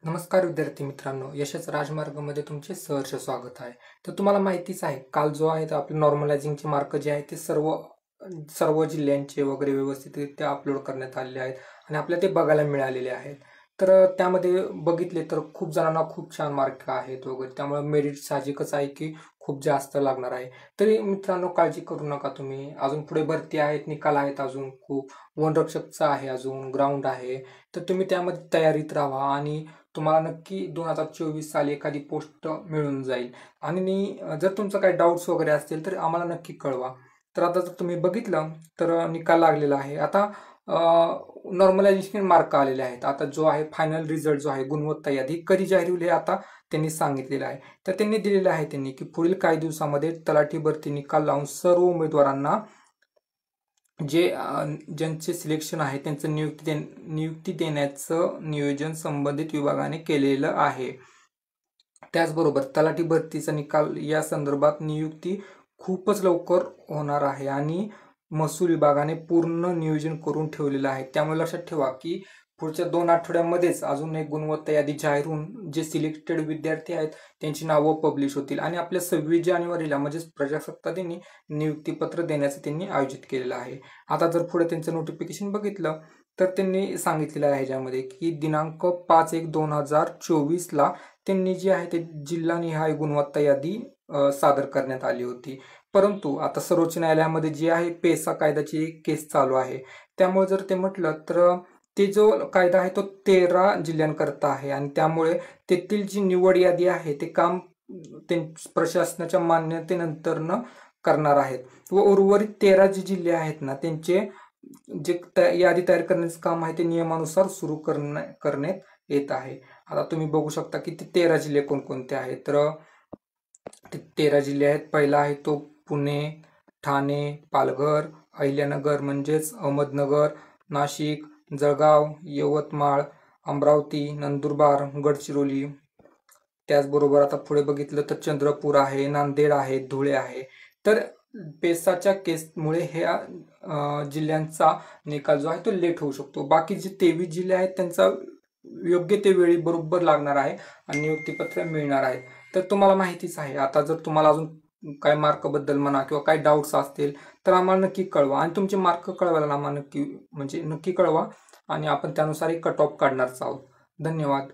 नमस्कार विद्यार्थी मित्रांनो, यशच राजमार्गामध्ये तुमचे सहर्ष स्वागत आहे. तर तुम्हाला माहितीच आहे, काल जो आहे तो आपले नॉर्मलायझिंगचे मार्क जे आहेत ते सर्व सर्व जिल्ह्यांचे वगैरे व्यवस्थितरित्या अपलोड करण्यात आलेले आहेत आणि आपल्याला ते बघायला मिळालेले आहेत. तर त्यामध्ये बघितले तर खूप जणांना खूप छान मार्क आहेत वगैरे, त्यामुळे मेरिट साहजिकच आहे की खूप जास्त लागणार आहे. तरी मित्रांनो, काळजी करू नका तुम्ही. अजून पुढे भरती आहेत, निकाल आहेत, अजून खूप वनरक्षकचा आहे, अजून ग्राउंड आहे. तर तुम्ही त्यामध्ये तयारीत राहा आणि तुम्हाला नक्की 2024 साली एखादी पोस्ट मिळून जाईल. आणि जर तुमचं काही डाऊट्स वगैरे असतील तर आम्हाला नक्की कळवा. तर आता जर तुम्ही बघितलं तर निकाल लागलेला आहे. आता नॉर्मलायझेशन मार्क आलेले आहेत. आता जो आहे फायनल रिझल्ट जो आहे, गुणवत्ता यादी कधी जाहीर होईल हे आता त्यांनी सांगितलेलं आहे. तर त्यांनी दिलेलं आहे त्यांनी की पुढील काही दिवसामध्ये तलाठी भरती निकाल लावून सर्व उमेदवारांना ज्यांचे सिलेक्शन आहे त्यांचं नियुक्ती देण्याचं नियोजन संबंधित विभागाने केलेलं आहे. त्याचबरोबर तलाठी भरतीचा निकाल या संदर्भात नियुक्ती खूपच लवकर होणार आहे आणि महसूल विभागाने पूर्ण नियोजन करून ठेवलेलं आहे. त्यामुळे लक्षात ठेवा की पुढच्या 2 आठवड्यामध्येच अजून एक गुणवत्ता यादी जाहीर होऊन जे सिलेक्टेड विद्यार्थी आहेत त्यांची नावं पब्लिश होतील आणि आपल्या 26 जानेवारीला म्हणजेच प्रजासत्ताक दिनी नियुक्तीपत्र देण्याचं त्यांनी आयोजित केलेलं आहे. आता जर पुढे त्यांचं नोटिफिकेशन बघितलं तर त्यांनी सांगितलेलं आहे ह्याच्यामध्ये की दिनांक 5/1/2024 ला त्यांनी जी आहे ते जिल्हानिहाय गुणवत्ता यादी सादर करण्यात आली होती. परंतु आता सर्वोच्च न्यायालयामध्ये जी आहे पेसा कायद्याची केस चालू आहे. त्यामुळे जर ते म्हटलं तर ते जो कायदा आहे तो 13 जिल्ह्यांकरता आहे आणि त्यामुळे तेथील जी निवड यादी आहे ते काम प्रशासनाच्या मान्यतेनंतर करणार आहेत व उर्वरित 13 जे जिल्हे आहेत ना त्यांचे जे यादी तयार करण्याचं काम आहे ते नियमानुसार सुरू करण्यात येत आहे. आता तुम्ही बघू शकता की ते 13 जिल्हे कोणकोणते आहेत. तर ते 13 जिल्हे आहेत. पहिला आहे तो पुणे, ठाणे, पालघर, अहिल्यानगर म्हणजेच अहमदनगर, नाशिक, जळगाव, यवतमाळ, अमरावती, नंदुरबार, गडचिरोली. त्याचबरोबर आता पुढे बघितलं तर चंद्रपूर आहे, नांदेड आहे, धुळे आहे. तर पेसाच्या केसमुळे ह्या जिल्ह्यांचा निकाल जो आहे तो लेट होऊ शकतो. बाकी जे 23 जिल्हे आहेत त्यांचा योग्य ते वेळी बरोबर लागणार आहे आणि नियुक्तीपत्र मिळणार आहे. तर तुम्हाला माहितीच आहे. आता जर तुम्हाला अजून काय मार्कबद्दल म्हणा किंवा काही डाऊट्स असतील तर आम्हाला नक्की कळवा आणि तुमचे मार्क कळवायला आम्हाला नक्की कळवा आणि आपण त्यानुसार एक कट ऑफ काढणारच आहोत. धन्यवाद.